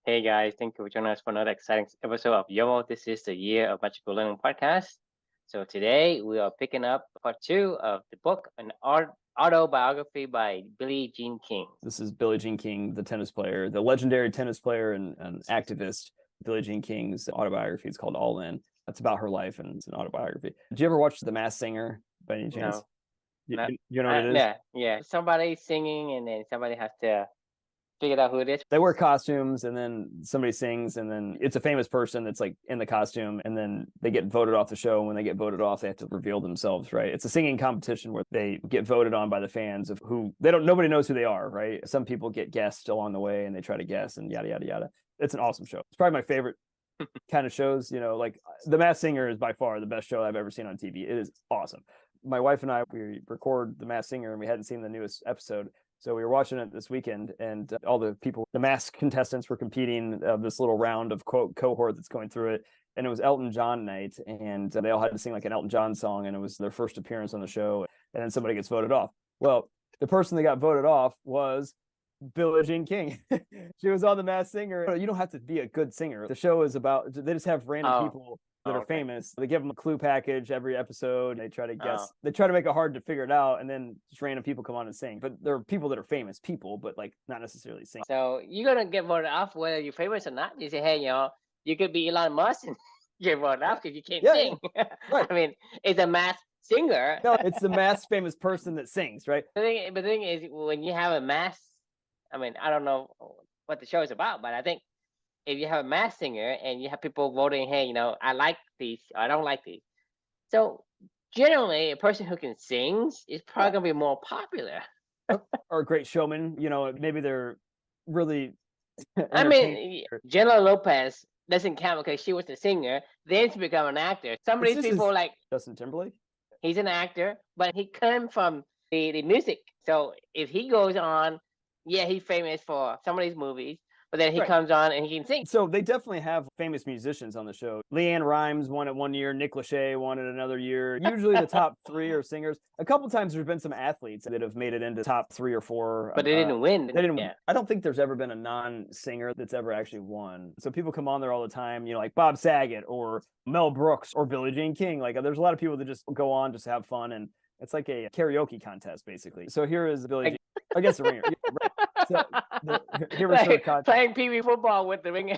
Hey guys, thank you for joining us for another exciting episode of YOMO. This is the Year of Magical Learning podcast. So today we are picking up part two of the book, an autobiography by Billie Jean King. This is Billie Jean King, the tennis player, the legendary tennis player and activist. Billie Jean King's autobiography is called All In. That's about her life, and it's an autobiography. Did you ever watch The Masked Singer by any chance? No, You know what it is? yeah. Somebody singing, and then somebody has to figure out who it is. They wear costumes, and then somebody sings, and then it's a famous person that's like in the costume, and then they get voted off the show. And when they get voted off, they have to reveal themselves, right? It's a singing competition where they get voted on by the fans of who nobody knows who they are, right? Some people get guessed along the way and they try to guess and yada, yada, yada. It's an awesome show. It's probably my favorite kind of shows, like The Masked Singer is by far the best show I've ever seen on TV. It is awesome. My wife and I, we record The Masked Singer and we hadn't seen the newest episode. So we were watching it this weekend, and all the people, the masked contestants were competing this little round of cohort that's going through it. And it was Elton John night, and they all had to sing like an Elton John song, and it was their first appearance on the show. And then somebody gets voted off. Well, the person that got voted off was Billie Jean King. She was on The Masked Singer. You don't have to be a good singer. The show is about, they just have random people that are famous. They give them a clue package every episode. They try to guess. They try to make it hard to figure it out, and then just random people come on and sing. But there are people that are famous people, but like not necessarily sing. So you're gonna get voted off whether you're famous or not. You say, hey, you could be Elon Musk and get voted off because you can't sing. Right. I mean, it's a masked singer. No, it's the masked famous person that sings, right? The thing is, when you have a masked, I mean, I don't know what the show is about, but I think if you have a masked singer and you have people voting, hey, I like these, or I don't like these. So generally, a person who can sing is probably going to be more popular. Or a great showman, maybe they're really. I mean, Jenna Lopez doesn't count because she was the singer, then she became an actor. Some of these people like Justin Timberlake. He's an actor, but he came from the music. So if he goes on, he's famous for some of these movies. But then he comes on and he can sing. So they definitely have famous musicians on the show. LeAnn Rimes won it one year. Nick Lachey won it another year. Usually the top three are singers. A couple times there's been some athletes that have made it into top 3 or 4. But they didn't win. They didn't win. I don't think there's ever been a non-singer that's ever actually won. So people come on there all the time, like Bob Saget or Mel Brooks or Billie Jean King. Like there's a lot of people that just go on just to have fun, and it's like a karaoke contest basically. So here is Billie Jean. I guess the ringer. Right. So here was her contest. Playing Pee Wee football with the ringer.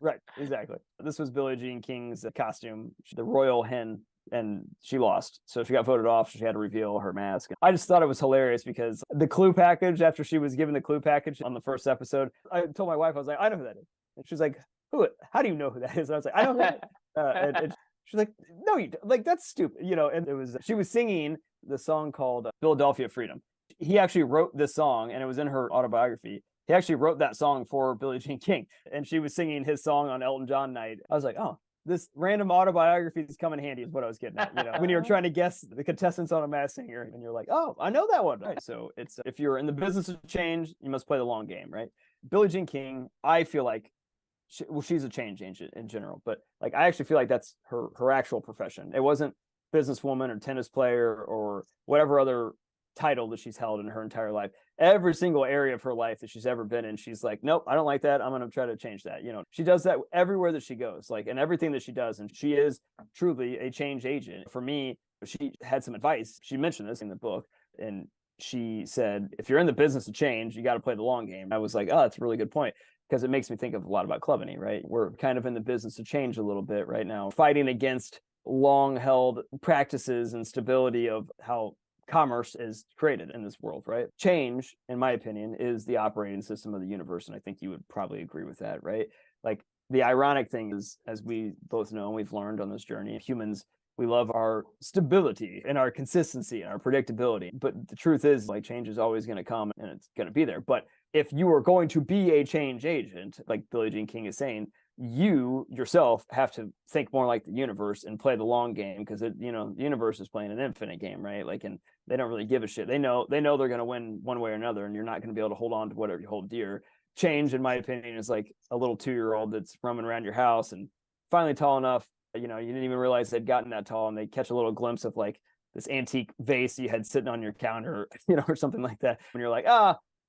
Right, exactly. This was Billie Jean King's costume, the royal hen, and she lost. So she got voted off. She had to reveal her mask. I just thought it was hilarious because the clue package, after she was given the clue package on the first episode, I told my wife, I was like, I know who that is. And she's like, who? How do you know who that is? And I was like, I know who that is. And she's like, no, you don't. Like, that's stupid. And she was singing the song called Philadelphia Freedom. He actually wrote this song, and it was in her autobiography. He actually wrote that song for Billie Jean King, and she was singing his song on Elton John night. I was like, oh, this random autobiography is coming handy, is what I was getting at. When you're trying to guess the contestants on a Masked Singer, and you're like, oh, I know that one. Right. So it's, if you're in the business of change, you must play the long game, right? Billie Jean King, I feel like, she's a change agent in general, but like I actually feel like that's her actual profession. It wasn't businesswoman or tennis player or whatever other title that she's held in her entire life. Every single area of her life that she's ever been in, she's like, nope, I don't like that. I'm going to try to change that. She does that everywhere that she goes, like, and everything that she does. And she is truly a change agent. For me, she had some advice. She mentioned this in the book, and she said, if you're in the business of change, you got to play the long game. I was like, oh, that's a really good point, because it makes me think of a lot about Clubany, right? We're kind of in the business of change a little bit right now, fighting against long held practices and stability of how commerce is created in this world, right? Change, in my opinion, is the operating system of the universe. And I think you would probably agree with that, right? Like, the ironic thing is, as we both know, and we've learned on this journey, humans, we love our stability and our consistency and our predictability. But the truth is, like, change is always going to come and it's going to be there. But if you are going to be a change agent, like Billie Jean King is saying, you yourself have to think more like the universe and play the long game, because the universe is playing an infinite game, right? Like, and they don't really give a shit. They know they're going to win one way or another, and you're not going to be able to hold on to whatever you hold dear. Change, in my opinion, is like a little 2-year-old that's roaming around your house and finally tall enough, you didn't even realize they'd gotten that tall, and they catch a little glimpse of like this antique vase you had sitting on your counter, or something like that. When you're like,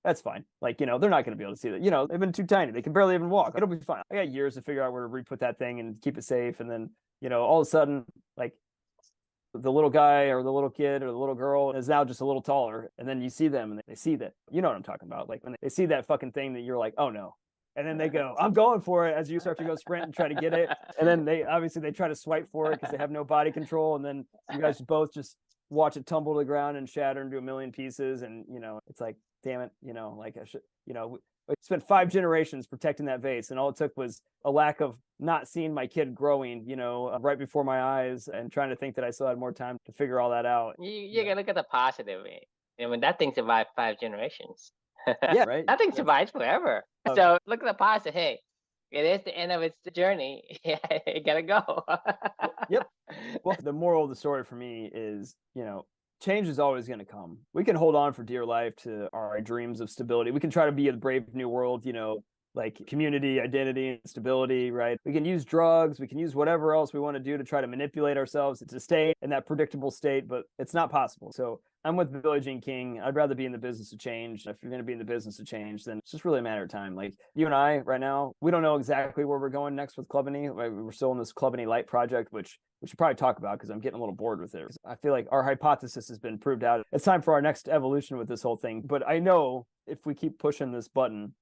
That's fine. Like, they're not going to be able to see that. They've been too tiny. They can barely even walk. It'll be fine. I got years to figure out where to re-put that thing and keep it safe. And then, all of a sudden, like, the little guy or the little kid or the little girl is now just a little taller. And then you see them and they see that, you know what I'm talking about? Like when they see that fucking thing that you're like, oh no. And then they go, I'm going for it, as you start to go sprint and try to get it. And then they try to swipe for it because they have no body control. And then you guys both just watch it tumble to the ground and shatter into a million pieces. And, it's like, damn it, like I should, I spent 5 generations protecting that vase, and all it took was a lack of not seeing my kid growing, right before my eyes, and trying to think that I still had more time to figure all that out. You gotta look at the positive. I mean, that thing survived 5 generations. Yeah, right. That thing survives forever. So look at the positive. Hey, it is the end of its journey. Yeah, it gotta go. Yep. Well, the moral of the story for me is, change is always going to come. We can hold on for dear life to our dreams of stability. We can try to be a brave new world, like community, identity, and stability, right? We can use drugs. We can use whatever else we want to do to try to manipulate ourselves to stay in that predictable state, but it's not possible. So I'm with Billie Jean King. I'd rather be in the business of change. If you're going to be in the business of change, then it's just really a matter of time. Like you and I right now, we don't know exactly where we're going next with Clubany. We're still in this Clubany Light project, which we should probably talk about because I'm getting a little bored with it. I feel like our hypothesis has been proved out. It's time for our next evolution with this whole thing. But I know if we keep pushing this button,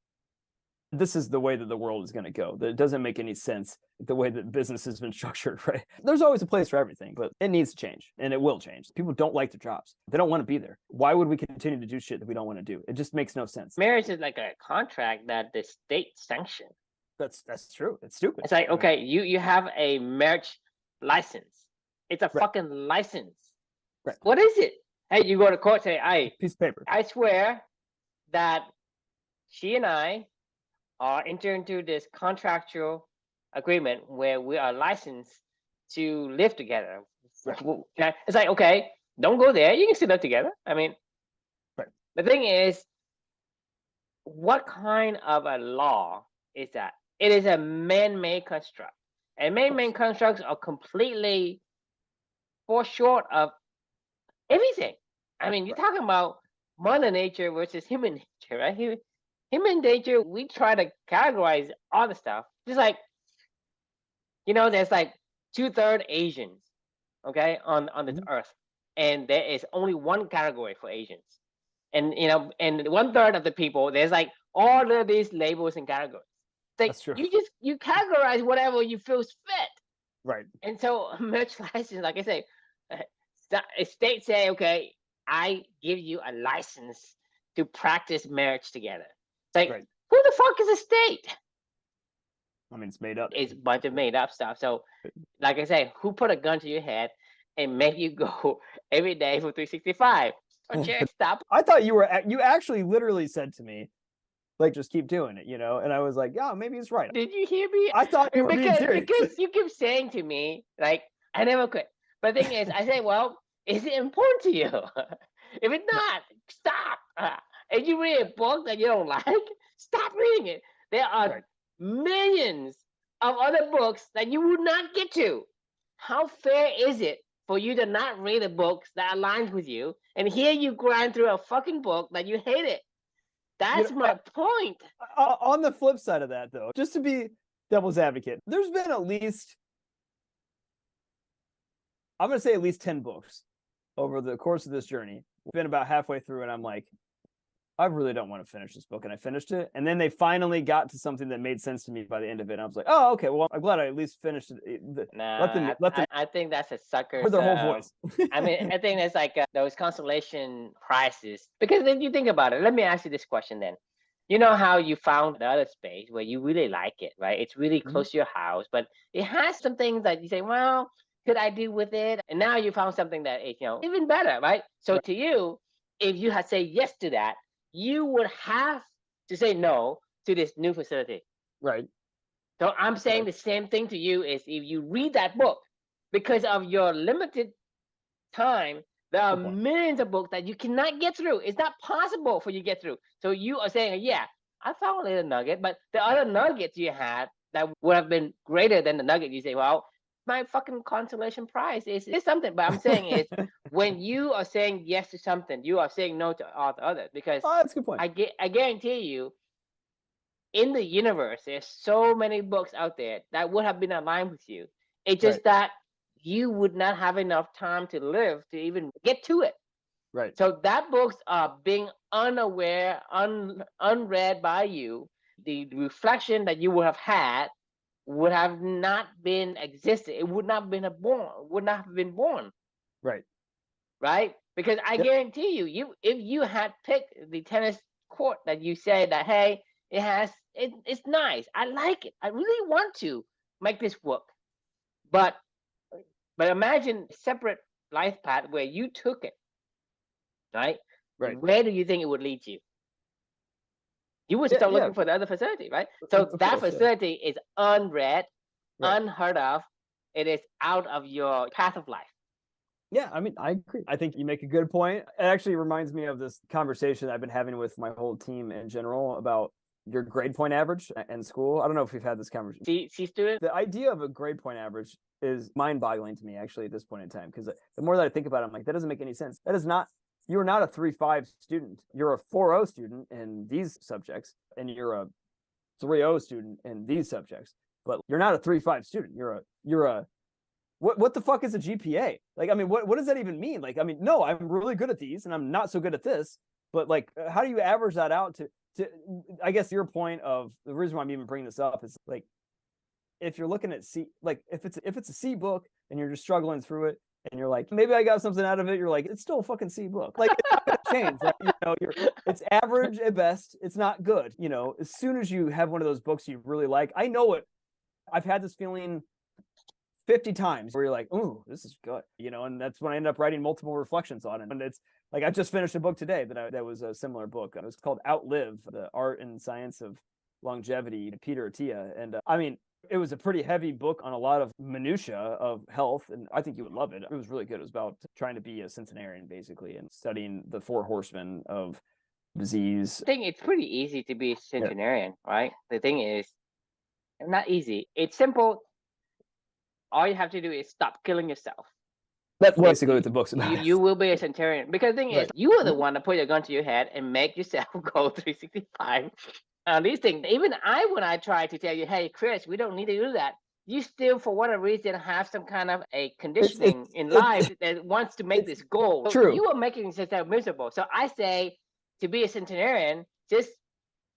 this is the way that the world is going to go. That it doesn't make any sense the way that business has been structured, right? There's always a place for everything, but it needs to change, and it will change. People don't like their jobs. They don't want to be there. Why would we continue to do shit that we don't want to do? It just makes no sense. Marriage is like a contract that the state sanctions. That's true. It's stupid. It's like, okay, you have a marriage license. It's a fucking license. Right. What is it? Hey, you go to court, say, piece of paper. I swear that she and I are entering into this contractual agreement where we are licensed to live together. Right. It's like, okay, don't go there. You can still live together. I mean, the thing is, what kind of a law is that? It is a man-made construct. And man-made constructs are completely fall short of everything. I mean, you're talking about Mother Nature versus human nature, right? Human nature, we try to categorize all the stuff. Just like, there's like 2/3 Asians, okay, on this earth. And there is only one category for Asians. And, and 1/3 of the people, there's like all of these labels and categories. Like, that's true. You categorize whatever you feel fit. Right. And so marriage license, like I say, a state say, okay, I give you a license to practice marriage together. It's like, who the fuck is a state? I mean, it's made up. It's a bunch of made up stuff. So, like I say, who put a gun to your head and make you go every day for 365? Stop. I thought you actually literally said to me, like, just keep doing it, and I was like, yeah, maybe he's right. Did you hear me? I thought you were being serious. Because you keep saying to me, like, I never quit. But the thing is, I say, well, is it important to you? If it's not, stop. If you read a book that you don't like, stop reading it. There are millions of other books that you would not get to. How fair is it for you to not read a book that aligns with you, and here you grind through a fucking book that you hated? That's my point. On the flip side of that, though, just to be devil's advocate, there's been at least, I'm going to say at least 10 books over the course of this journey. I've been about halfway through, and I'm like, I really don't want to finish this book. And I finished it. And then they finally got to something that made sense to me by the end of it. And I was like, oh, okay, well, I'm glad I at least finished it. I think that's a sucker. For their whole voice. I mean, I think that's like those consolation prizes. Because if you think about it, let me ask you this question then. You know how you found the other space where you really like it, right? It's really close to your house, but it has some things that you say, well, could I do with it? And now you found something that is, even better, right? So to you, if you had said yes to that, you would have to say no to this new facility. Right. So I'm saying the same thing to you is if you read that book, because of your limited time, there are millions of books that you cannot get through. It's not possible for you to get through. So you are saying, yeah, I found a little nugget, but the other nuggets you had that would have been greater than the nugget, you say, well, my fucking consolation prize. It's something, but I'm saying is when you are saying yes to something, you are saying no to all the others. Because Oh, that's a good point. I guarantee you, in the universe, there's so many books out there that would have been aligned with you. It's just Right. that you would not have enough time to live to even get to it. Right. So that books are being unaware, unread by you. The reflection that you would have had would have not been existed. It would not have been born. Would not have been born. Right. Right? Because I Yep. guarantee you, if you had picked the tennis court that you say that, hey, it's nice. I like it. I really want to make this work. But imagine a separate life path where you took it, right? Right. Where do you think it would lead you? You would start looking for the other facility, right? So Of that course, yeah. facility is unread, Right. unheard of. It is out of your path of life. Yeah, I mean, I agree. I think you make a good point. It actually reminds me of this conversation I've been having with my whole team in general about your grade point average in school. I don't know if we've had this conversation. See, student? The idea of a grade point average is mind-boggling to me, actually, at this point in time, because the more that I think about it, I'm like, that doesn't make any sense. That is not, you're not a 3.5 student. You're a 4.0 student in these subjects, and you're a 3.0 student in these subjects. But you're not a 3.5 student. You're a what the fuck is a GPA? Like, I mean, what does that even mean? Like, I mean, no, I'm really good at these and I'm not so good at this, but like, how do you average that out to, I guess your point of the reason why I'm even bringing this up is like, if you're looking at C, like if it's a C book and you're just struggling through it and you're like, maybe I got something out of it. You're like, it's still a fucking C book. Like, it's not gonna change, right? You know, it's average at best. It's not good. You know, as soon as you have one of those books you really like, I know it. I've had this feeling 50 times where you're like, ooh, this is good, you know, and that's when I ended up writing multiple reflections on it. And it's like, I just finished a book today that was a similar book. It was called Outlive, The Art and Science of Longevity, Peter Attia. And I mean, it was a pretty heavy book on a lot of minutia of health, and I think you would love it. It was really good. It was about trying to be a centenarian, basically, and studying the 4 horsemen of disease. I think it's pretty easy to be a centenarian, right? The thing is, not easy. It's simple. All you have to do is stop killing yourself. That's basically what the book's about. You will be a centenarian. Because the thing is, you are the one that put your gun to your head and make yourself go 365. These things, even when I try to tell you, hey, Chris, we don't need to do that, you still, for whatever reason, have some kind of a conditioning in life that wants to make this goal. True. You are making yourself miserable. So I say, to be a centenarian, just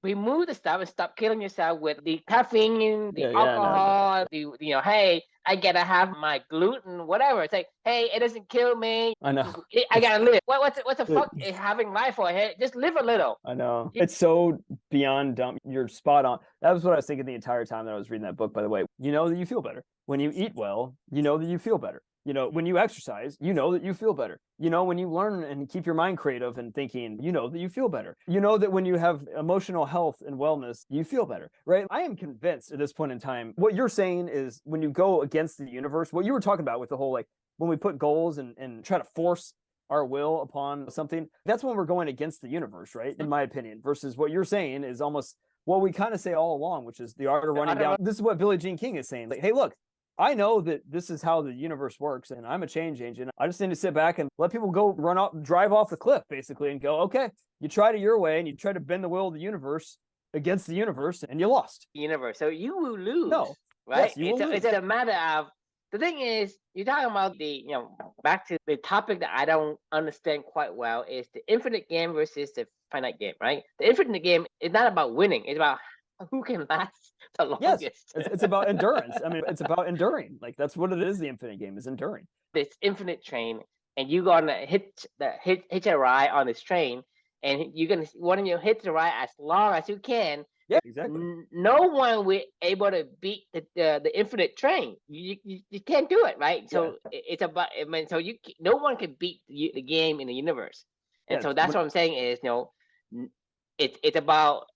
remove the stuff and stop killing yourself with the caffeine, the alcohol, hey, I gotta have my gluten, whatever. It's like, hey, it doesn't kill me. I know. I gotta live. What's the fuck is having life for? Hey, just live a little. I know. It's so beyond dumb. You're spot on. That was what I was thinking the entire time that I was reading that book, by the way. You know that you feel better. When you eat well, you know that you feel better. You know, when you exercise, you know that you feel better. You know, when you learn and keep your mind creative and thinking, you know that you feel better. You know that when you have emotional health and wellness, you feel better, right? I am convinced at this point in time, what you're saying is when you go against the universe, what you were talking about with the whole, like, when we put goals and try to force our will upon something, that's when we're going against the universe, right? In my opinion, versus what you're saying is almost what we kind of say all along, which is the art of running down. This is what Billie Jean King is saying. Like, hey, look, I know that this is how the universe works, and I'm a change agent. I just need to sit back and let people go drive off the cliff, basically, and go, okay, you tried it your way, and you tried to bend the will of the universe against the universe, and you lost. Universe. So you will lose. No. Right? Yes, It's a matter of, the thing is, you're talking about back to the topic that I don't understand quite well, is the infinite game versus the finite game, right? The infinite game is not about winning. It's about who can last the longest. Yes, it's about endurance. I mean, it's about enduring. Like, that's what it is. The infinite game is enduring. This infinite train, and you're gonna hitch a ride on this train, and you're gonna want to hitch the ride as long as you can. Yeah, exactly. No one will able to beat the infinite train. You can't do it, right? So it's about, I mean, so no one can beat the game in the universe, and so that's what I'm saying is, it's about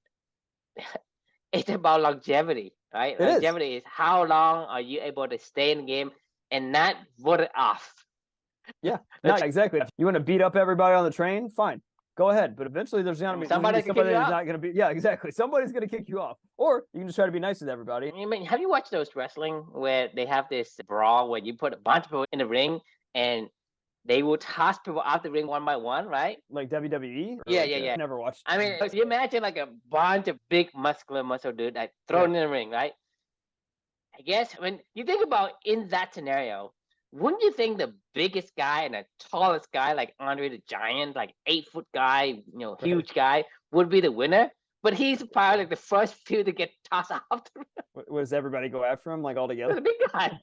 it's about longevity, right? Longevity is how long are you able to stay in the game and not vote it off. Yeah, no, exactly. If you want to beat up everybody on the train, fine. go ahead. But eventually there's going to be Somebody can kick somebody you that's out. not going to be, yeah, exactly. Somebody's going to kick you off. Or you can just try to be nice with everybody. I mean, have you watched those wrestling where they have this brawl where you put a bunch of people in the ring and they will toss people out the ring one by one, right? Like WWE? Yeah, like, yeah, yeah. Never watched. I mean, you imagine like a bunch of big muscle dude like thrown in the ring, right? I guess when you think about in that scenario, wouldn't you think the biggest guy and the tallest guy, like Andre the Giant, like 8 foot guy, huge guy, would be the winner? But he's probably like the first few to get tossed out. What does everybody go after him like all together? The big guy.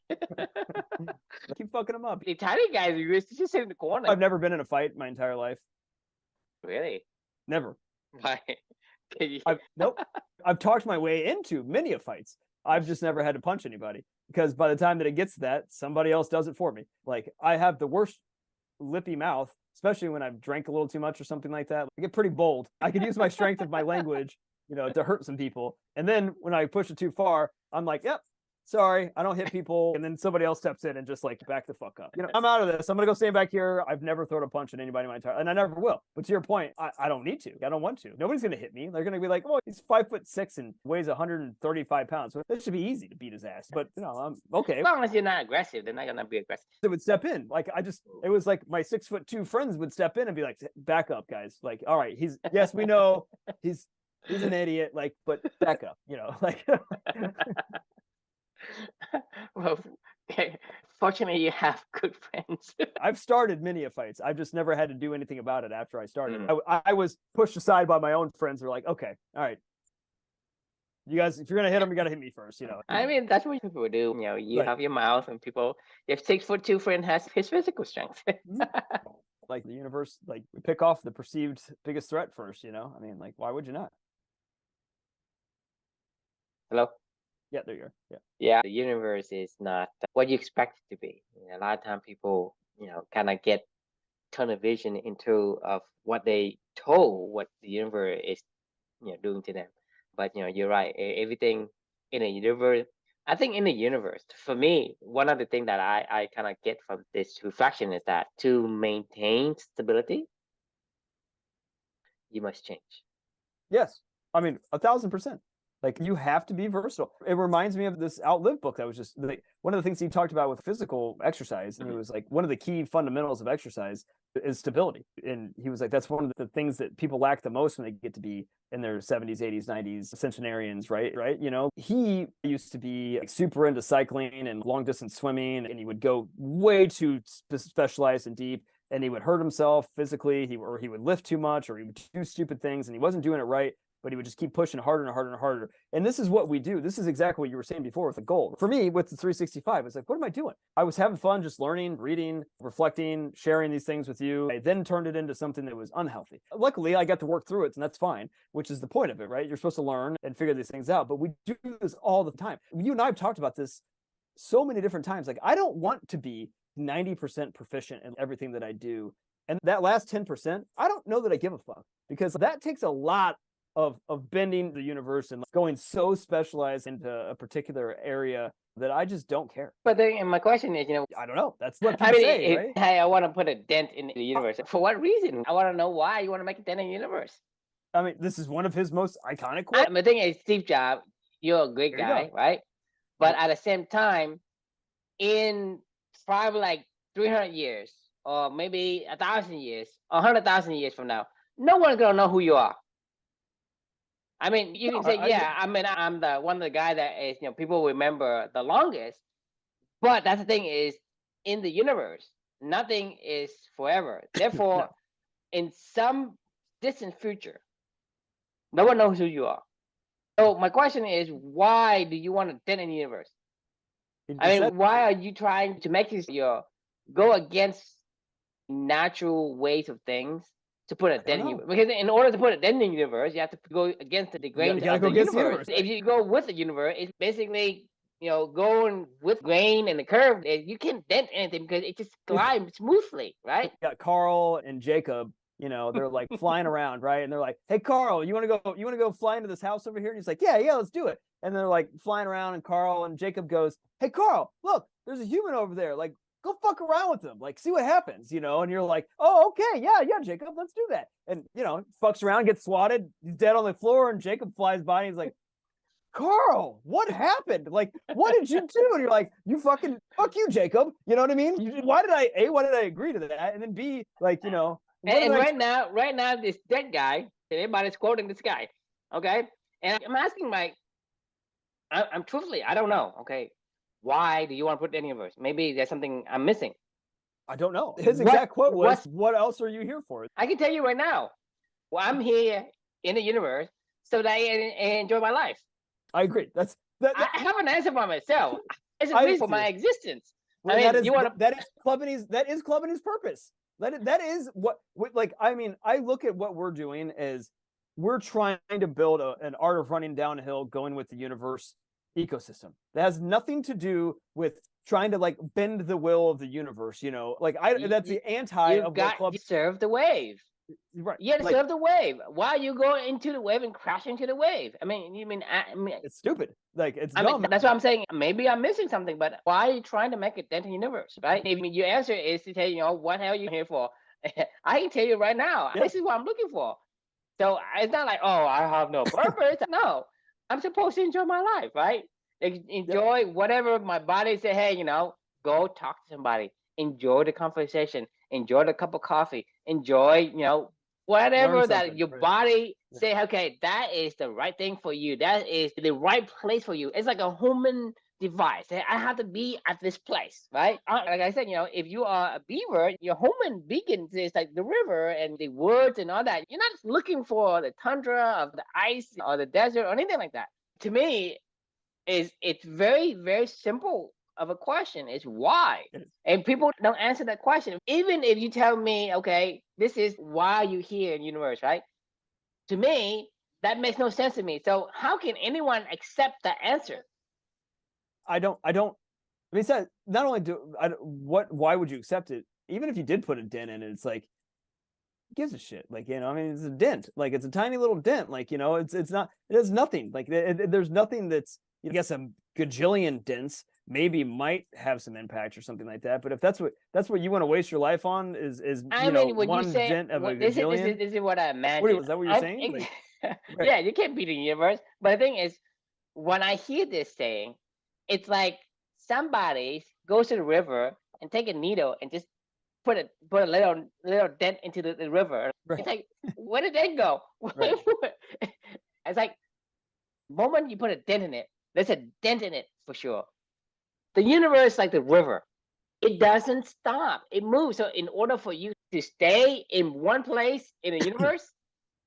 Keep fucking him up. The tiny guys used to just sit in the corner. I've never been in a fight my entire life. Really? Never. Why? Nope. I've talked my way into many of fights. I've just never had to punch anybody because by the time that it gets to that, somebody else does it for me. Like I have the worst lippy mouth, especially when I've drank a little too much or something like that. I get pretty bold. I could use my strength of my language, to hurt some people. And then when I push it too far, I'm like, yep, sorry, I don't hit people. And then somebody else steps in and just like back the fuck up. I'm out of this. I'm going to go stand back here. I've never thrown a punch at anybody in my entire, and I never will. But to your point, I don't need to. I don't want to. Nobody's going to hit me. They're going to be like, oh, he's 5'6" and weighs 135 pounds. So that should be easy to beat his ass. But I'm okay. As long as you're not aggressive, they're not going to be aggressive. They would step in. Like it was like my 6'2" friends would step in and be like, back up, guys. Like, all right, yes, we know he's an idiot. Like, but back up, like. Well, fortunately, you have good friends. I've started many of fights. I've just never had to do anything about it after I started. I was pushed aside by my own friends. They're like, okay, all right. You guys, if you're going to hit them, you got to hit me first, I mean, that's what people do. You have your mouth and people, if 6'2" friend has his physical strength. Like the universe, like we pick off the perceived biggest threat first, I mean, like, why would you not? Hello? Yeah, there you are. Yeah. Yeah, the universe is not what you expect it to be. A lot of times people, kind of get tunnel vision into of what they told what the universe is, doing to them. But you're right. Everything in the universe, I think in the universe, for me, one of the things that I kind of get from this reflection is that to maintain stability, you must change. Yes, I mean 1,000%. Like you have to be versatile. It reminds me of this Outlive book that was just like one of the things he talked about with physical exercise. And he was like, one of the key fundamentals of exercise is stability. And he was like, that's one of the things that people lack the most when they get to be in their 70s, 80s, 90s, centenarians, right? He used to be like super into cycling and long distance swimming, and he would go way too specialized and deep. And he would hurt himself physically, he would lift too much, or he would do stupid things, and he wasn't doing it right. But he would just keep pushing harder and harder and harder. And this is what we do. This is exactly what you were saying before with the goal. For me, with the 365, it's like, what am I doing? I was having fun just learning, reading, reflecting, sharing these things with you. I then turned it into something that was unhealthy. Luckily, I got to work through it, and that's fine, which is the point of it, right? You're supposed to learn and figure these things out. But we do this all the time. You and I have talked about this so many different times. Like, I don't want to be 90% proficient in everything that I do. And that last 10%, I don't know that I give a fuck, because that takes a lot of bending the universe and going so specialized into a particular area that I just don't care. But then my question is, I don't know. That's what people say, right? Hey, I want to put a dent in the universe. For what reason? I want to know why you want to make a dent in the universe. I mean, this is one of his most iconic quotes. The thing is, Steve Jobs, you're a great guy, right? But at the same time, in probably like 300 years, or maybe 1,000 years, 100,000 years from now, no one's gonna know who you are. I mean, you can say, I'm the one of the guy that is, people remember the longest. But that's the thing is, in the universe, nothing is forever. Therefore, in some distant future, no one knows who you are. So my question is, why do you want to dent in the universe? Why are you trying to make this go against natural ways of things? To put a dent in you, because in order to put a dent in the universe, you have to go against the grain of the universe. If you go with the universe, it's basically going with grain and the curve. You can't dent anything because it just glides smoothly, right? Yeah, Carl and Jacob, they're like flying around, right? And they're like, "Hey, Carl, you want to go fly into this house over here?" And he's like, "Yeah, let's do it." And they're like flying around, and Carl and Jacob goes, "Hey, Carl, look, there's a human over there. Like, go fuck around with him, like see what happens, and you're like, oh, okay, yeah, Jacob, let's do that. And fucks around, gets swatted, he's dead on the floor, and Jacob flies by and he's like, Carl, what happened? Like, what did you do? And you're like, you fucking fuck you, Jacob. You know what I mean? Why did I agree to that? And then B, like, and right now, this dead guy, everybody's quoting this guy, okay? And I'm asking I'm truthfully, I don't know, okay? Why do you want to put the universe? Maybe there's something I'm missing. I don't know. His exact quote was, what else are you here for? I can tell you right now, well, I'm here in the universe so that I enjoy my life. I agree. I have an answer for myself. It's a reason for my existence. Well, that is Clubbiny's purpose. That is what, like, I mean, I look at what we're doing as we're trying to build an art of running downhill, going with the universe ecosystem. That has nothing to do with trying to like bend the will of the universe. Like that's the anti of what Club. You surf the wave. Right. You gotta surf the wave. Why you go into the wave and crash into the wave? I mean, it's stupid. Like it's dumb. That's what I'm saying. Maybe I'm missing something, but why are you trying to make a dent in the universe, right? If your answer is to tell what the hell you here for, I can tell you right now, this is what I'm looking for. So it's not like, oh, I have no purpose. No, I'm supposed to enjoy my life, right? Enjoy whatever my body say. Hey, go talk to somebody. Enjoy the conversation. Enjoy the cup of coffee. Enjoy, whatever that your body say. Okay, that is the right thing for you. That is the right place for you. It's like a human device. I have to be at this place, right? Like I said, if you are a beaver, your human beacon is like the river and the woods and all that. You're not looking for the tundra of the ice or the desert or anything like that. To me, it's very, very simple of a question. Is why? And people don't answer that question. Even if you tell me, okay, this is why you here in the universe, right? To me, that makes no sense to me. So how can anyone accept that answer? I mean, it's not only why would you accept it? Even if you did put a dent in it, it's like, gives a shit. Like, I mean, it's a dent. Like, it's a tiny little dent. Like, it's not, it has nothing. Like, there's nothing that's, I guess, a gajillion dents maybe might have some impact or something like that. But if that's what you want to waste your life on is one dent of a gajillion. This is what I imagine. Is that what you're saying? Right. Yeah, you can't beat the universe. But the thing is, when I hear this saying, it's like somebody goes to the river and take a needle and just put a little dent into the river. Right. It's like, where did that go? Right. It's like, the moment you put a dent in it, there's a dent in it for sure. The universe is like the river. It doesn't stop. It moves. So in order for you to stay in one place in the universe,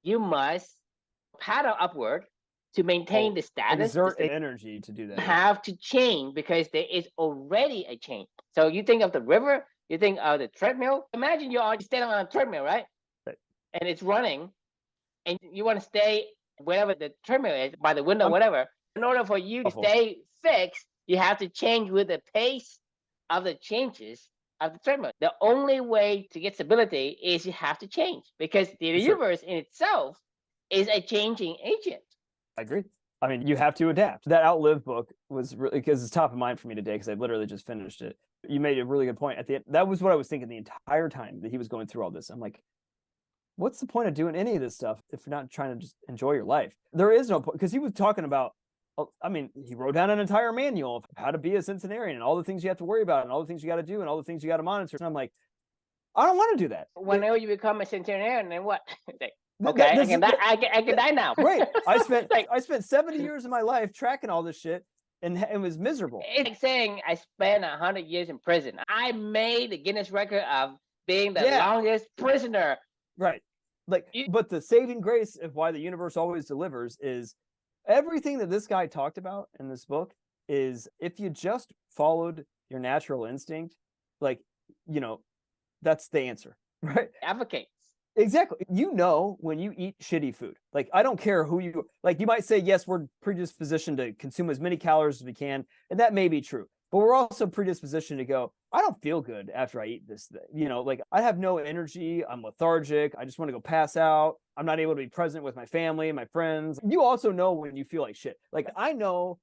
you must paddle upward to maintain the status. Exert energy to do that. You have to change because there is already a change. So you think of the river, you think of the treadmill. Imagine you're standing on a treadmill, right? And it's running, and you want to stay wherever the treadmill is, by the window, whatever. In order for you to stay fixed, you have to change with the pace of the changes of the treadmill. The only way to get stability is you have to change, because the universe in itself is a changing agent. I agree. I mean, you have to adapt. That Outlive book was really, because it's top of mind for me today, because I literally just finished it. You made a really good point at the end. That was what I was thinking the entire time that he was going through all this. I'm like, what's the point of doing any of this stuff if you're not trying to just enjoy your life? There is no point, because he was talking about, I mean, he wrote down an entire manual of how to be a centenarian and all the things you have to worry about and all the things you got to do and all the things you got to monitor. And I'm like, I don't want to do that. Whenever you become a centenarian, then what? Okay, I can die now. Right. I spent 70 years of my life tracking all this shit, and it was miserable. It's like saying I spent 100 years in prison. I made the Guinness record of being the longest prisoner. Right. Like, but the saving grace of why the universe always delivers is everything that this guy talked about in this book is if you just followed your natural instinct, like, that's the answer, right? Advocate. Exactly. When you eat shitty food, like, I don't care who you, like, you might say, yes, we're predispositioned to consume as many calories as we can. And that may be true, but we're also predispositioned to go, I don't feel good after I eat this thing. Like, I have no energy. I'm lethargic. I just want to go pass out. I'm not able to be present with my family and my friends. You also know when you feel like shit. Like, I know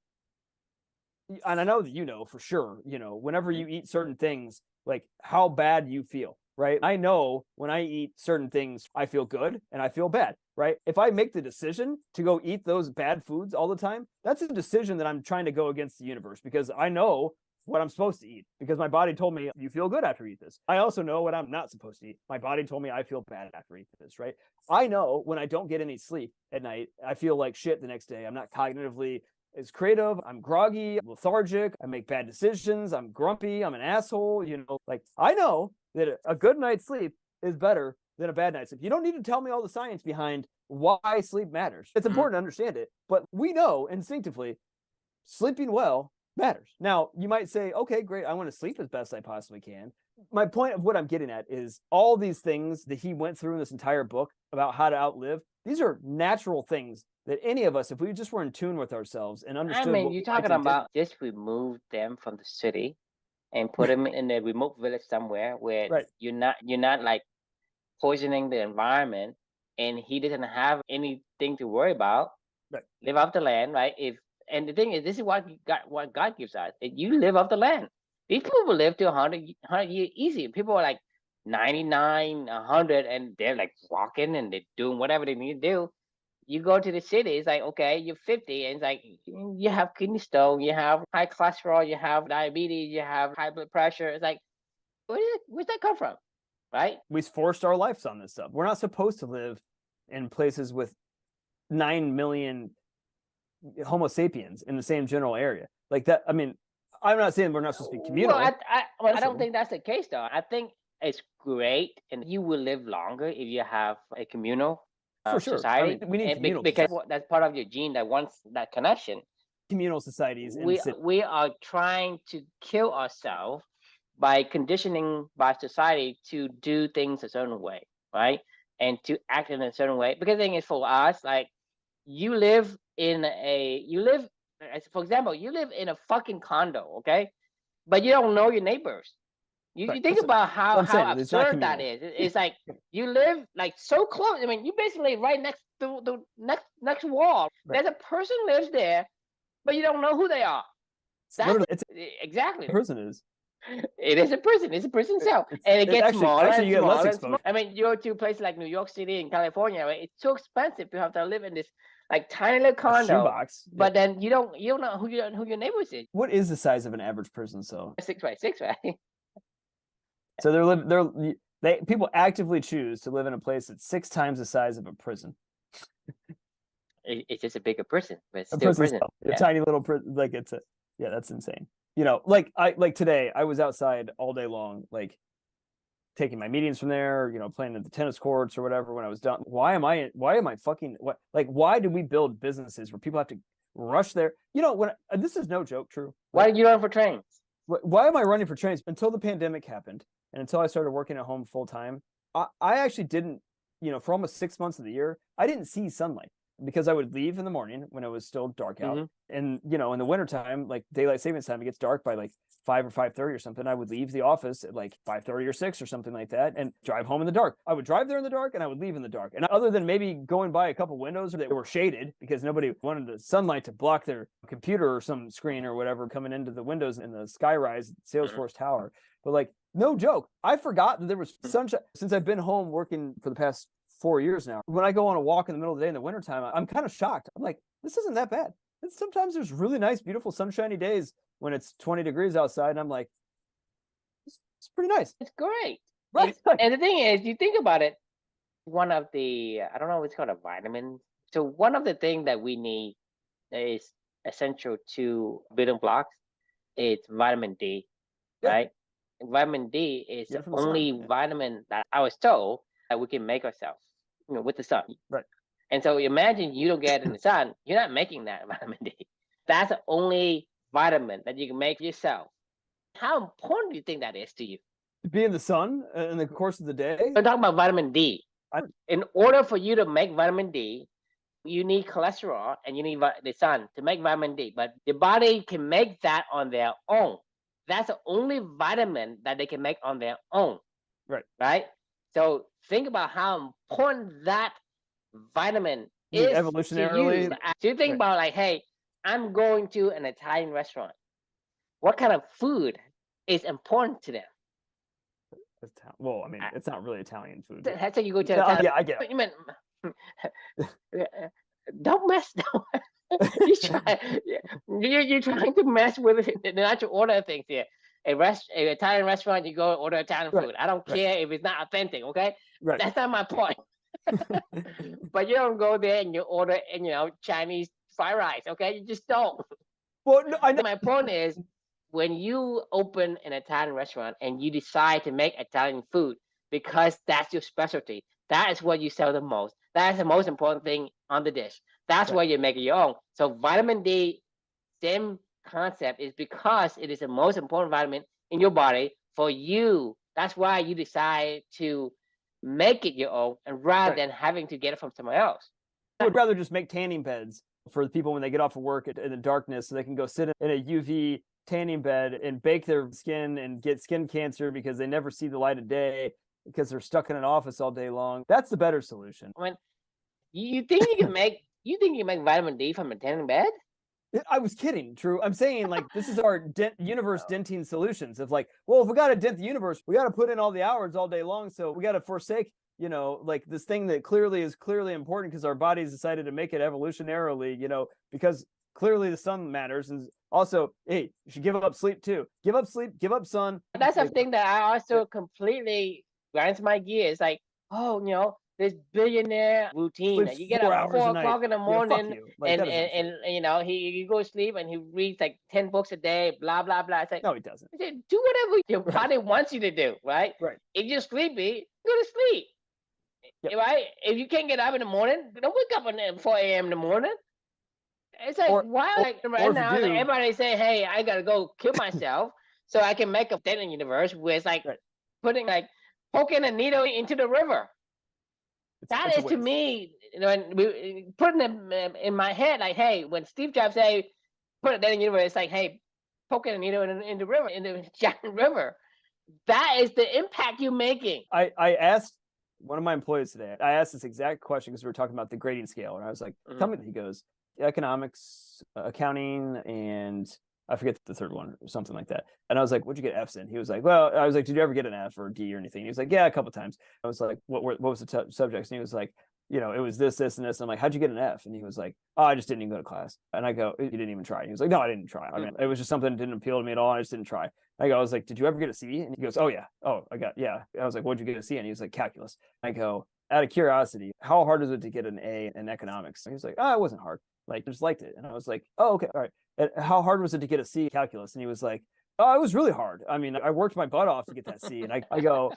and I know that you know for sure, whenever you eat certain things, like how bad you feel, right? I know when I eat certain things, I feel good and I feel bad, right? If I make the decision to go eat those bad foods all the time, that's a decision that I'm trying to go against the universe, because I know what I'm supposed to eat, because my body told me you feel good after you eat this. I also know what I'm not supposed to eat. My body told me I feel bad after I eat this, right? I know when I don't get any sleep at night, I feel like shit the next day. I'm not cognitively as creative. I'm groggy, lethargic. I make bad decisions. I'm grumpy. I'm an asshole. Like I know that a good night's sleep is better than a bad night's sleep. You don't need to tell me all the science behind why sleep matters. It's important to understand it, but we know instinctively sleeping well matters. Now, you might say, okay, great, I want to sleep as best I possibly can. My point of what I'm getting at is all these things that he went through in this entire book about how to outlive, these are natural things that any of us, if we just were in tune with ourselves and I understood mean, what you're we liked talking and didn't. about just remove them from the city and put them in a remote village somewhere where Right. you're not like poisoning the environment, and he doesn't have anything to worry about. Right. Live off the land, right? And the thing is, this is what God gives us. If you live off the land, these people will live to 100 years easy. People are like 99, 100, and they're like walking and they're doing whatever they need to do. You go to the city, it's like, okay, you're 50, and it's like you have kidney stone, you have high cholesterol, you have diabetes, you have high blood pressure. It's like, where's that come from, right? We forced our lives on this stuff. We're not supposed to live in places with 9 million Homo sapiens in the same general area. Like that, I mean, I'm not saying we're not supposed to be communal. Well, I don't think that's the case, though. I think it's great, and you will live longer if you have a communal For sure. society. I mean, we need communal because that's part of your gene that wants that connection. Communal societies. We are trying to kill ourselves by conditioning by society to do things a certain way, right? And to act in a certain way. Because the thing is, for us, like you live for example, you live in a fucking condo, okay? But you don't know your neighbors. You think about how absurd that is. It's like you live like so close. I mean, you basically right next to the next wall. Right. There's a person lives there, but you don't know who they are. That's exactly. The person is. It is a prison. It's a prison cell, and it gets smaller and smaller and smaller. I mean, you go to places like New York City and California, right? It's so expensive to have to live in this like tiny little condo. Shoebox. But then you don't know who your neighbors is. What is the size of an average prison cell? 6x6, right? So people actively choose to live in a place that's 6 times the size of a prison. It's just a bigger prison, but it's still a prison. A tiny little prison. Like that's insane. Like today, I was outside all day long, like taking my meetings from there, playing at the tennis courts or whatever. When I was done, why am I fucking what? Like, why do we build businesses where people have to rush there? When this is no joke, true. Why did you run for trains? Why am I running for trains? Until the pandemic happened, and until I started working at home full time, I actually didn't, for almost 6 months of the year, I didn't see sunlight. Because I would leave in the morning when it was still dark out. And, in the wintertime, like daylight savings time, it gets dark by like 5 or 5:30 or something. I would leave the office at like 5:30 or 6 or something like that and drive home in the dark. I would drive there in the dark and I would leave in the dark. And other than maybe going by a couple windows that were shaded because nobody wanted the sunlight to block their computer or some screen or whatever coming into the windows in the Skyrise Salesforce Tower. But like, no joke, I forgot that there was sunshine since I've been home working for the past 4 years now. When I go on a walk in the middle of the day in the wintertime, I'm kind of shocked. I'm like, this isn't that bad. And sometimes there's really nice, beautiful, sunshiny days when it's 20 degrees outside. And I'm like, it's pretty nice. It's great. Right. And the thing is, you think about it, one of the, I don't know what's called a vitamin. So one of the things that we need that is essential to building blocks is vitamin D, right? Vitamin D is the only vitamin that I was told that we can make ourselves, with the sun. Right. And so imagine you don't get it in the sun, you're not making that vitamin D. That's the only vitamin that you can make yourself. How important do you think that is to you? To be in the sun in the course of the day? We're talking about vitamin D. In order for you to make vitamin D, you need cholesterol and you need the sun to make vitamin D. But the body can make that on their own. That's the only vitamin that they can make on their own. Right. Right? So think about how important that vitamin is evolutionarily. To you. So you think about like, hey, I'm going to an Italian restaurant. what kind of food is important to them. Well, I mean, it's not really Italian food. That's how you go to Yeah, Italian. yeah, I get it. You mean, don't mess. You try. You're trying to mess with the natural order of things here. An Italian restaurant, you go order Italian food. Right, I don't right. care if it's not authentic. Okay, Right. that's not my point. But you don't go there and you order, Chinese fried rice. Okay, you just don't. Well, no, I know. My point is, when you open an Italian restaurant and you decide to make Italian food because that's your specialty, that is what you sell the most. That is the most important thing on the dish. That's Right. why you make it your own. So vitamin D, same concept, is because it is the most important vitamin in your body for you. That's why you decide to make it your own, and rather Right. than having to get it from somewhere else. I would rather just make tanning beds for the people when they get off of work in the darkness, so they can go sit in a UV tanning bed and bake their skin and get skin cancer because they never see the light of day because they're stuck in an office all day long. That's the better solution. I mean, you think you can make vitamin D from a tanning bed? I was kidding, Drew. I'm saying, like, this is our universe denting solutions of, like, well, if we got to dent the universe, we got to put in all the hours all day long. So we got to forsake, like, this thing that is clearly important because our bodies decided to make it evolutionarily, because clearly the sun matters. And also, hey, you should give up sleep too. Give up sleep, give up sun. That's the thing that I also completely grinds my gears. Like, this billionaire routine. Sleeps You get 4 up hours 4 a night. o'clock in the Yeah, fuck morning, you. Like, and that doesn't fit. he goes to sleep and he reads like 10 books a day. Blah blah blah. It's like, No, he doesn't. do whatever your Right. body wants you to do. Right. Right. If you're sleepy, go to sleep. Yep. Right. If you can't get up in the morning, don't wake up at 4 a.m. in the morning. It's like, why? Like right now, like, everybody say, "Hey, I gotta go kill myself so I can make a dent in the universe," where it's like putting, like, poking a needle into the river. That is, to me, putting them in my head, like, hey, when Steve Jobs say, "Put a dent in the universe," it's like, hey, poking a needle in the river, in the giant river. That is the impact you're making. I asked one of my employees today. I asked this exact question because we were talking about the grading scale, and I was like, "Tell me." He goes, "Economics, accounting, and I forget the third one or something like that." And I was like, "What'd you get F's in?" He was like, "Well," I was like, "Did you ever get an F or a D or anything?" He was like, "Yeah, a couple times." I was like, "What was the subjects?" And he was like, "It was this, this, and this." And I'm like, "How'd you get an F?" And he was like, "Oh, I just didn't even go to class." And I go, "You didn't even try?" And he was like, "No, I didn't try. I mean, it was just something that didn't appeal to me at all. I just didn't try." I was like, "Did you ever get a C?" And he goes, "Oh yeah. Oh, yeah." I was like, "What'd you get a C?" And he was like, "Calculus." I go, out of curiosity, how hard is it to get an A in economics? And he was like, "Oh, it wasn't hard. Like, I just liked it." And I was like, "Oh, okay, all right." And how hard was it to get a C in calculus? And he was like, "Oh, it was really hard. I mean, I worked my butt off to get that C." And I go,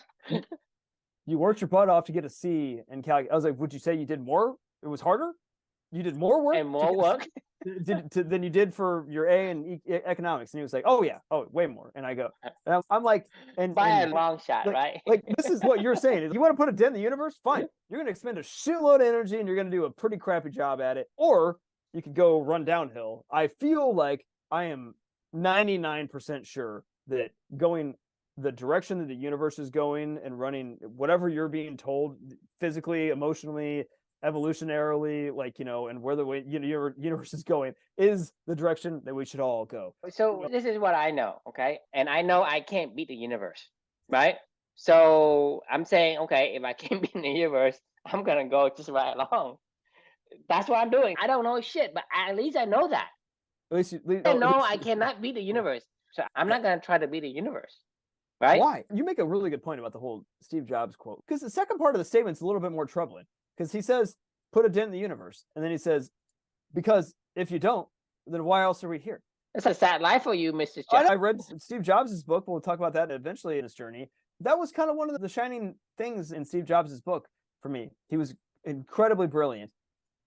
"You worked your butt off to get a C in calculus?" I was like, "Would you say you did more? It was harder? You did more work and more work than you did for your A in economics?" And he was like, "Oh yeah, oh way more." And I go, and I'm like, by a long shot, like, right? Like, this is what you're saying. You want to put a dent in the universe? Fine. You're going to expend a shitload of energy and you're going to do a pretty crappy job at it. Or you could go run downhill. I feel like I am 99% sure that going the direction that the universe is going and running whatever you're being told physically, emotionally, evolutionarily, like, and where the way your universe is going is the direction that we should all go. So this is what I know, okay? And I know I can't beat the universe, right? So I'm saying, okay, if I can't beat the universe, I'm gonna go just right along. That's what I'm doing. I don't know shit, but at least I know that. At least I know I cannot beat the universe, so I'm not gonna try to beat the universe, right? Why? You make a really good point about the whole Steve Jobs quote, because the second part of the statement's a little bit more troubling, because he says, "Put a dent in the universe," and then he says, "Because if you don't, then why else are we here?" It's a sad life for you, Mr. Jobs. I read Steve Jobs' book. We'll talk about that eventually in his journey. That was kind of one of the shining things in Steve Jobs' book for me. He was incredibly brilliant.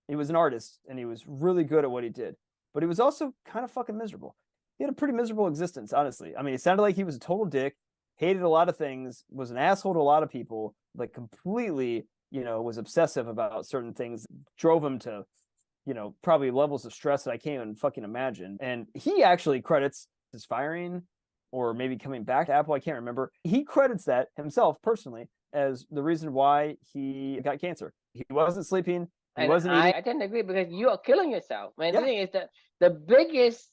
He was an artist, and he was really good at what he did. But he was also kind of fucking miserable. He had a pretty miserable existence, honestly. I mean, it sounded like he was a total dick, hated a lot of things, was an asshole to a lot of people, like completely, was obsessive about certain things, drove him to, probably levels of stress that I can't even fucking imagine. And he actually credits his firing or maybe coming back to Apple. I can't remember. He credits that himself personally as the reason why he got cancer. He wasn't sleeping. He wasn't eating. I tend to agree, because you are killing yourself. Man, the thing is that the biggest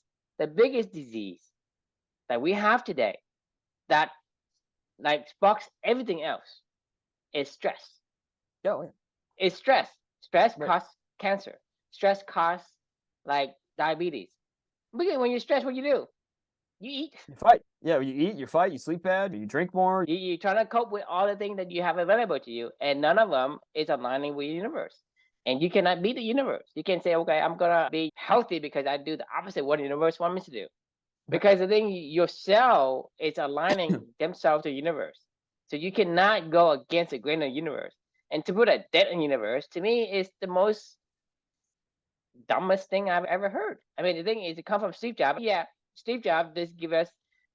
disease that we have today that like sparks everything else is stress. Yeah, yeah. It's stress. Stress Right. causes cancer. Stress causes like diabetes. Because when you're stressed, what you do? You eat. You fight. Yeah, you eat, you fight, you sleep bad, you drink more. You're trying to cope with all the things that you have available to you, and none of them is aligning with the universe. And you cannot beat the universe. You can say, okay, I'm gonna be healthy because I do the opposite of what the universe wants me to do. Because the thing, your cell is aligning themselves to the universe. So you cannot go against the grain of the universe. And to put a debt in the universe, to me, is the most dumbest thing I've ever heard. I mean, the thing is, it comes from Steve Jobs. Yeah, Steve Jobs just give us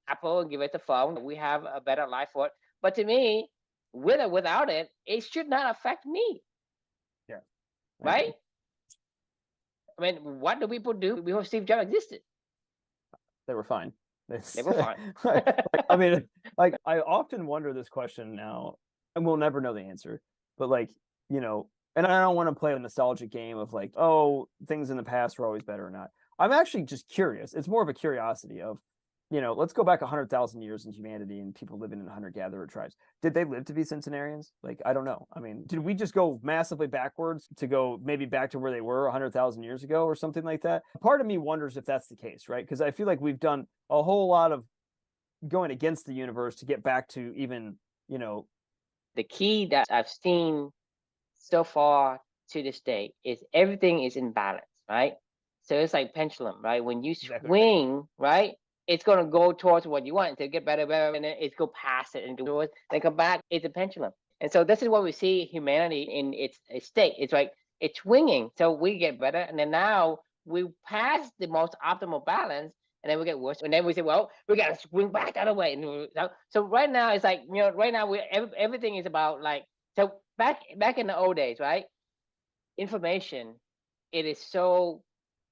Apple and give us a phone. We have a better life for it. But to me, with or without it, it should not affect me, Yeah. right? I mean, what do people do before Steve Jobs existed? They were fine. They were fine. I mean, like I often wonder this question now, and we'll never know the answer. But like, you know, and I don't want to play a nostalgic game of like, oh, things in the past were always better or not. I'm actually just curious. It's more of a curiosity of, you know, let's go back 100,000 years in humanity and people living in hunter-gatherer tribes. Did they live to be centenarians? Like, I don't know. I mean, did we just go massively backwards to go maybe back to where they were 100,000 years ago or something like that? Part of me wonders if that's the case, right? Because I feel like we've done a whole lot of going against the universe to get back to even, you know, The key that I've seen so far to this day is everything is in balance, right? So it's like pendulum, right? When you exactly. swing, right, it's gonna go towards what you want to get better, better, and then it's go past it and go towards, then come back. It's a pendulum, and so this is what we see humanity in its state. It's like it's swinging, so we get better, and then now we pass the most optimal balance, and then we get worse, and then we say, well, we gotta swing back the other way. And so right now it's like, you know, right now we everything is about like, so back in the old days, right? Information, it is so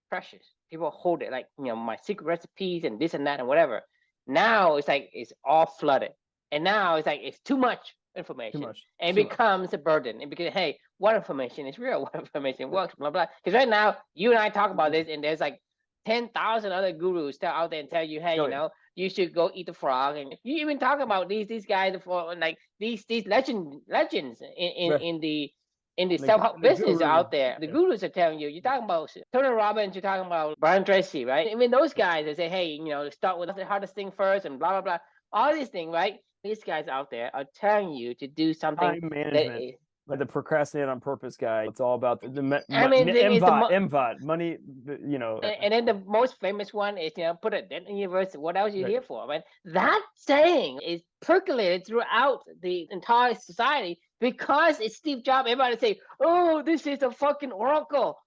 precious. People hold it like, you know, my secret recipes and this and that and whatever. Now it's like it's all flooded, and now it's like it's too much Too information, much. and Too it much. becomes a burden. And because hey, what information is real? What information works? Blah blah. Because right now you and I talk about this, and there's like 10,000 other gurus still out there and tell you, hey, Oh, you yeah. know, you should go eat the frog, and you even talk about these guys for like these legends Right. in the The, self-help the business guru. out there. The Yeah. gurus are telling you, you're talking about Tony Robbins, you're talking about Brian Tracy, right? Even those guys, they say, hey, you know, start with the hardest thing first and blah, blah, blah. All these things, right? These guys out there are telling you to do something Time that management. is, Like the procrastinate on purpose guy. It's all about the I mean, the thing is MVOT, money, you know. and then the most famous one is, you know, put a dent in the universe. What else are you Right. here for? Right? That saying is percolated throughout the entire society because it's Steve Jobs. Everybody say, "Oh, this is a fucking oracle,"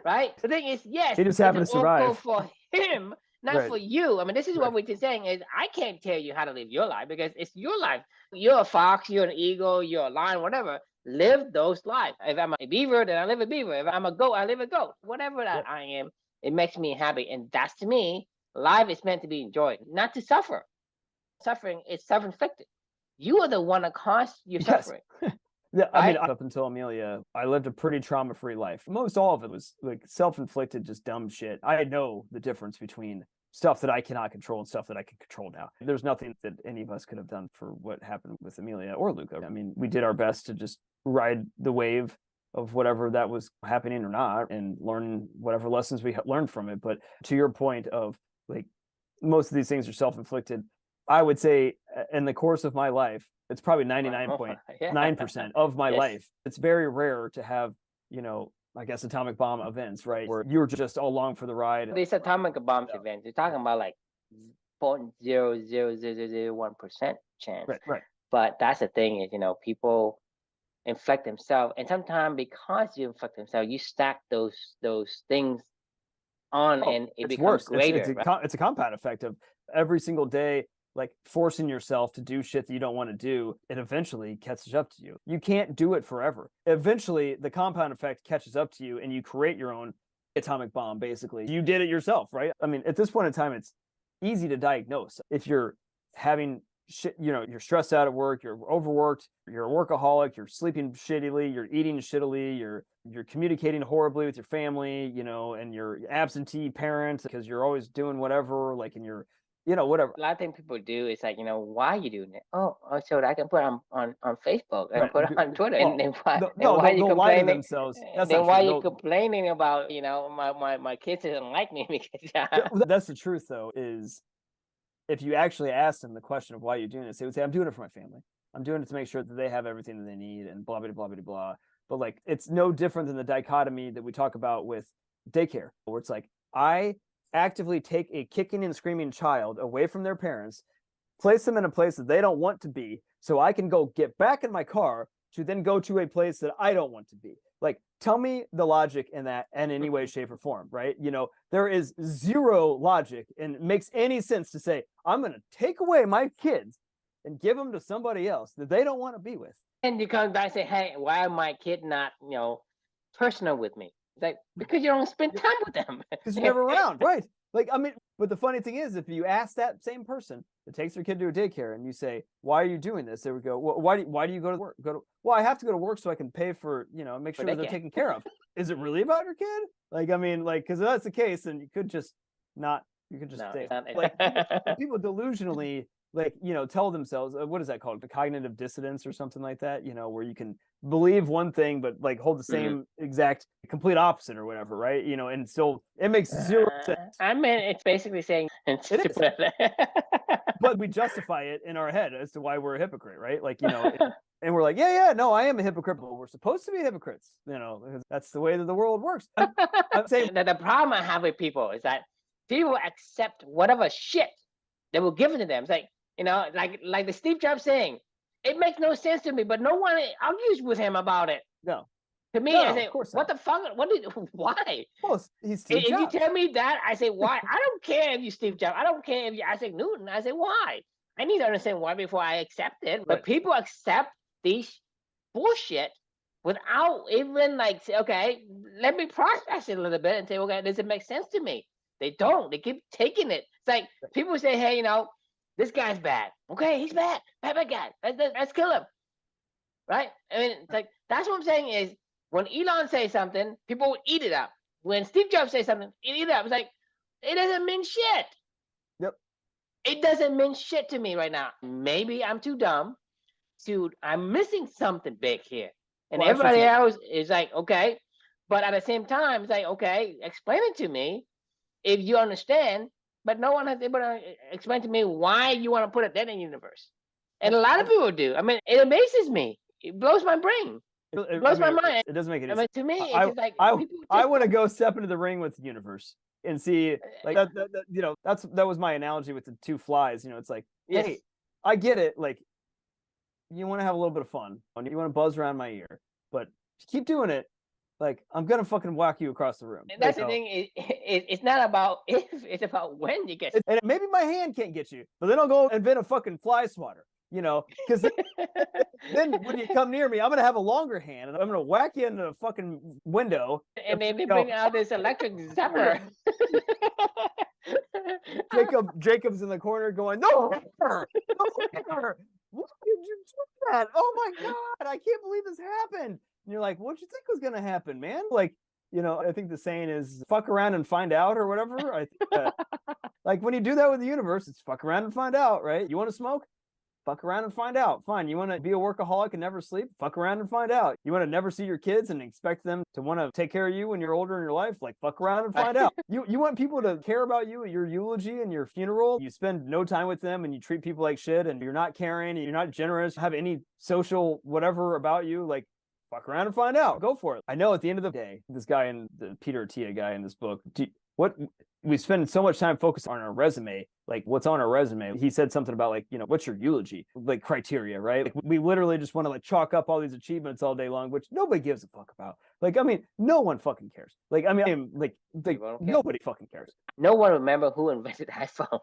right? The thing is, yes, He just it's happened an to oracle survive. for him, not Right. for you. I mean, this is Right. what we're just saying is I can't tell you how to live your life because it's your life. You're a fox, you're an eagle, you're a lion, whatever. Live those lives. If I'm a beaver, then I live a beaver. If I'm a goat, I live a goat. Whatever that Yep. I am, it makes me happy. And that's to me, life is meant to be enjoyed, not to suffer. Suffering is self-inflicted. You are the one that caused your Yes. suffering. Yeah, I mean, Right? up until Amelia, I lived a pretty trauma-free life. Most all of it was like self-inflicted, just dumb shit. I know the difference between stuff that I cannot control and stuff that I can control now. There's nothing that any of us could have done for what happened with Amelia or Luca. I mean, we did our best to just ride the wave of whatever that was happening or not and learn whatever lessons we learned from it. But to your point of like, most of these things are self-inflicted. I would say in the course of my life, it's probably 99.9% of my Yes. life. It's very rare to have, you know, I guess atomic bomb events, right? Where you're just along for the ride. These atomic bombs events, you're talking about like 0.00001% chance. Right. But that's the thing is, you know, people infect themselves, and sometimes because you infect themselves, you stack those things on, and it It's becomes worse. greater. It's a compound effect of every single day, like forcing yourself to do shit that you don't want to do. It eventually catches up to you. You can't do it forever. Eventually, the compound effect catches up to you, and you create your own atomic bomb. Basically, you did it yourself, right? I mean, at this point in time, it's easy to diagnose if you're having shit, you know, you're stressed out at work, you're overworked, you're a workaholic, you're sleeping shittily, you're eating shittily, you're communicating horribly with your family, you know, and you're absentee parent because you're always doing whatever, like, and you're whatever. A lot of things people do is like, why are you doing it? Oh, so that I can put on Facebook and Right. put it on Twitter. And Well, then why no, are you they'll lie to complaining? themselves. That's Then not why true. are you complaining about, my kids doesn't like me because That's the truth, though, is if you actually ask them the question of why you're doing this, they would say, I'm doing it for my family. I'm doing it to make sure that they have everything that they need and blah, blah, blah, blah, blah. But like, it's no different than the dichotomy that we talk about with daycare, where it's like, I actively take a kicking and screaming child away from their parents, place them in a place that they don't want to be, so I can go get back in my car to then go to a place that I don't want to be. Like, tell me the logic in that in any way, shape, or form, right? There is zero logic and it makes any sense to say, I'm going to take away my kids and give them to somebody else that they don't want to be with. And you come back and say, hey, why are my kid not, personal with me? It's like, because you don't spend time with them. Because you're never around, right? Like, I mean, but the funny thing is, if you ask that same person that takes their kid to a daycare and you say, why are you doing this? They would go, well, why do you go to work? Well, I have to go to work so I can pay for, make sure they're taken care of. Is it really about your kid? Like, I mean, like, because if that's the case, then you could just stay. Like, people delusionally, like, tell themselves, what is that called? The cognitive dissonance or something like that, where you can believe one thing, but like hold the same exact complete opposite or whatever, right? And still it makes zero sense. I mean, it's basically saying it is. But we justify it in our head as to why we're a hypocrite, right? Like, and we're like, yeah, no, I am a hypocrite, but we're supposed to be hypocrites, that's the way that the world works. I'm saying that the problem I have with people is that people accept whatever shit that will give it to them. It's like, like the Steve Jobs saying, it makes no sense to me, but no one argues with him about it. No. To me, I say, what the fuck? Why? Well, he's Steve If Jobs. you tell me that, I say, why? I don't care if you Steve Jobs. I don't care if you Isaac Newton. I say, why? I need to understand why before I accept it. But people accept these bullshit without even like, say, okay, let me process it a little bit and say, okay, does it make sense to me? They don't. They keep taking it. It's like people say, hey, this guy's bad. Okay, he's bad. Bad guy. Let's kill him. Right? I mean, it's like, that's what I'm saying is, when Elon says something, people will eat it up. When Steve Jobs says something, eat it up. It's like, it doesn't mean shit. Yep. It doesn't mean shit to me right now. Maybe I'm too dumb. I'm missing something big here. And everybody else is like, okay. But at the same time, it's like, okay, explain it to me if you understand. But no one has able to explain to me why you want to put a Dent in the universe. And a lot of people do. I mean, it amazes me. It blows my brain. It blows my mind. It doesn't make any sense. To me, it's just like I want to go step into the ring with the universe and see, like, that was my analogy with the two flies. It's like, hey, I get it. Like, you want to have a little bit of fun, you want to buzz around my ear, but keep doing it. Like, I'm gonna fucking whack you across the room. And that's the thing. It's not about if; it's about when you get. And maybe my hand can't get you, but then I'll go invent a fucking fly swatter. Because then when you come near me, I'm gonna have a longer hand and I'm gonna whack you in the fucking window. And then they bring out this electric zapper. Jacob's in the corner going, no, why did you do that? Oh my god, I can't believe this happened. And you're like, what'd you think was gonna happen, man? Like, I think the saying is fuck around and find out or whatever. I think like when you do that with the universe, it's fuck around and find out, right? You want to smoke? Fuck around and find out. Fine. You want to be a workaholic and never sleep? Fuck around and find out. You want to never see your kids and expect them to want to take care of you when you're older in your life? Like, fuck around and find out. You want people to care about you at your eulogy and your funeral? You spend no time with them and you treat people like shit and you're not caring and you're not generous, have any social whatever about you. Like, fuck around and find out. Go for it. I know at the end of the day, this guy in the Peter Attia guy in this book, what we spend so much time focused on our resume, like what's on our resume. He said something about like, what's your eulogy, like criteria, right? Like we literally just want to like chalk up all these achievements all day long, which nobody gives a fuck about. Like, I mean, no one fucking cares. Like, I mean, like nobody fucking cares. No one remember who invented iPhone.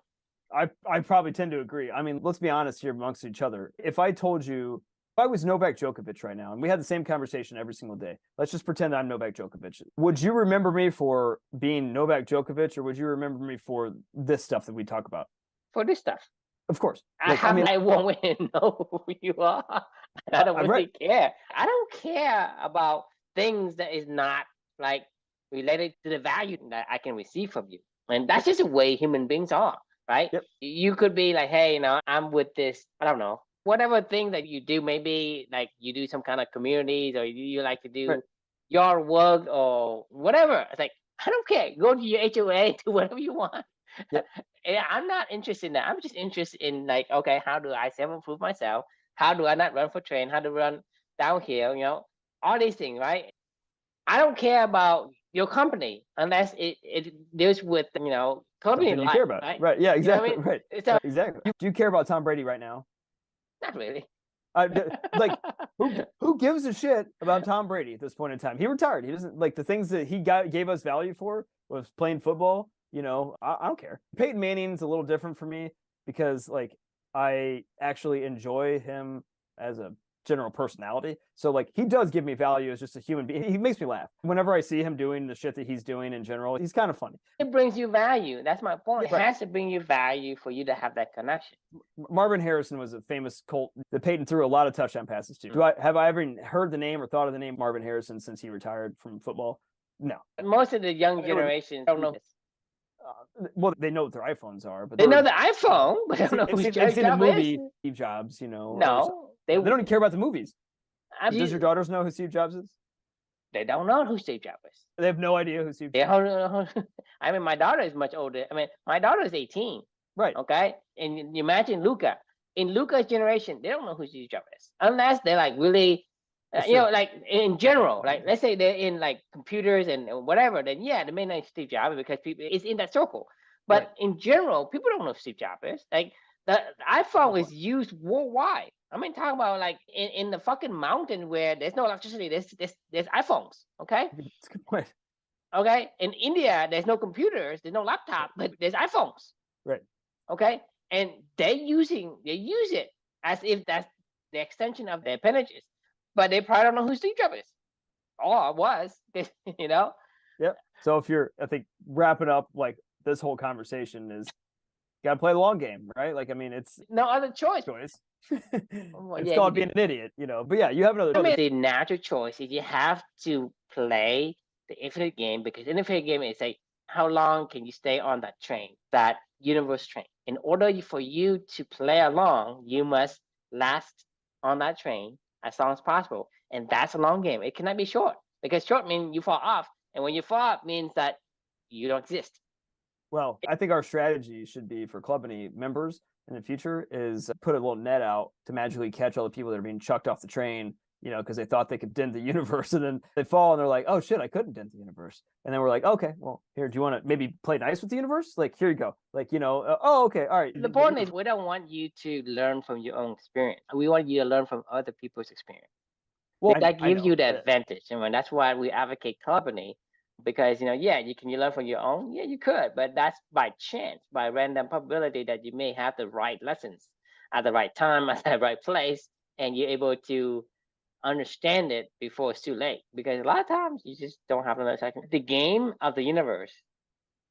I probably tend to agree. I mean, let's be honest here amongst each other. If I told you, if I was Novak Djokovic right now, and we had the same conversation every single day, let's just pretend I'm Novak Djokovic. Would you remember me for being Novak Djokovic, or would you remember me for this stuff that we talk about? For this stuff. Of course. I won't even know who you are. I don't really care. I don't care about things that is not like related to the value that I can receive from you. And that's just the way human beings are. right? Yep. You could be like, hey, I'm with this, I don't know, whatever thing that you do, maybe like you do some kind of communities, or you like to do Right. your work or whatever. It's like, I don't care. Go to your HOA, do whatever you want. Yep. Yeah, I'm not interested in that. I'm just interested in like, okay, how do I self-improve myself? How do I not run for train? How to run downhill? All these things, right? I don't care about your company unless it deals with company Something you life, care about. right? Right. Yeah, You know what I exactly. mean? Right. So Right. Exactly. Do you care about Tom Brady right now? not really. Like who gives a shit about Tom Brady at this point in time? He retired. He doesn't like the things that gave us value for was playing football. I don't care. Peyton Manning's a little different for me because like I actually enjoy him as a general personality. So like he does give me value as just a human being. He makes me laugh. Whenever I see him doing the shit that he's doing in general, he's kind of funny. It brings you value. That's my point. It Right. has to bring you value for you to have that connection. Marvin Harrison was a famous Colt that Peyton threw a lot of touchdown passes to. Have I ever heard the name or thought of the name Marvin Harrison since he retired from football? No. Most of the young generation don't know this. Well, they know what their iPhones are, but They know the iPhone, but they don't know who they've seen the movie is. Steve Jobs. No, they don't even care about the movies. Does your you, daughters know who Steve Jobs is? they don't know who Steve Jobs is. They have no idea who Steve Jobs is. I mean, my daughter is much older. I mean, my daughter is 18. Right. Okay. And you imagine Luca. In Luca's generation, they don't know who Steve Jobs is unless they're like really, like in general, like let's say they're in like computers and whatever, then yeah, they may know Steve Jobs because people it's in that circle. But Right. in general, people don't know who Steve Jobs is. Like the iPhone is used worldwide. I mean, talking about like in the fucking mountain where there's no electricity, there's iPhones. Okay. That's a good point. Okay. In India, there's no computers, there's no laptop, but there's iPhones. Right. Okay. And they use it as if that's the extension of their appendages, but they probably don't know who Steve Jobs is. Or was, Yep. So I think wrapping up like this whole conversation is got to play the long game, right? Like, I mean, it's no other choice. It's called being an idiot, But yeah, you have another. I mean, the natural choice is you have to play the infinite game, because infinite game is like how long can you stay on that train, that universe train. In order for you to play along, you must last on that train as long as possible, and that's a long game. It cannot be short, because short means you fall off, and when you fall off means that you don't exist. Well, I think our strategy should be for Clubany members in the future is put a little net out to magically catch all the people that are being chucked off the train, because they thought they could dent the universe, and then they fall and they're like, oh shit, I couldn't dent the universe. And then we're like, okay, well, here, do you want to maybe play nice with the universe? Like, here you go. Like, oh, okay, all right. The point is, we don't want you to learn from your own experience. We want you to learn from other people's experience. Well, that gives you the advantage. And that's why we advocate Clubany. Because, you can learn from your own? Yeah, you could, but that's by chance, by random probability that you may have the right lessons at the right time, at the right place, and you're able to understand it before it's too late. Because a lot of times you just don't have another second. The game of the universe,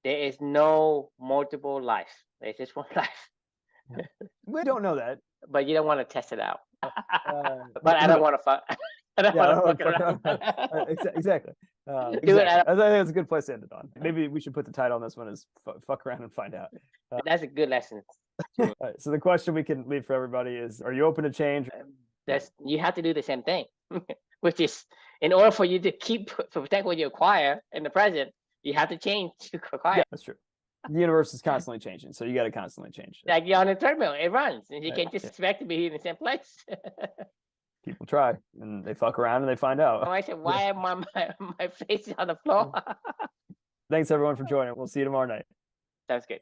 there is no multiple life. There's just one life. We don't know that. But you don't want to test it out. But I don't want to fuck. Exactly. Exactly. I think that's a good place to end it on. Maybe we should put the title on this one as fuck around and find out. That's a good lesson. All right, so the question we can leave for everybody is, are you open to change? You have to do the same thing, which is, in order for you to protect what you acquire in the present, you have to change to acquire. Yeah, that's true. The universe is constantly changing, so you got to constantly change. Like you're on a treadmill, it runs, and you can't just expect to be in the same place. People try, and they fuck around, and they find out. I said, why am my face on the floor? Thanks, everyone, for joining. We'll see you tomorrow night. Sounds good.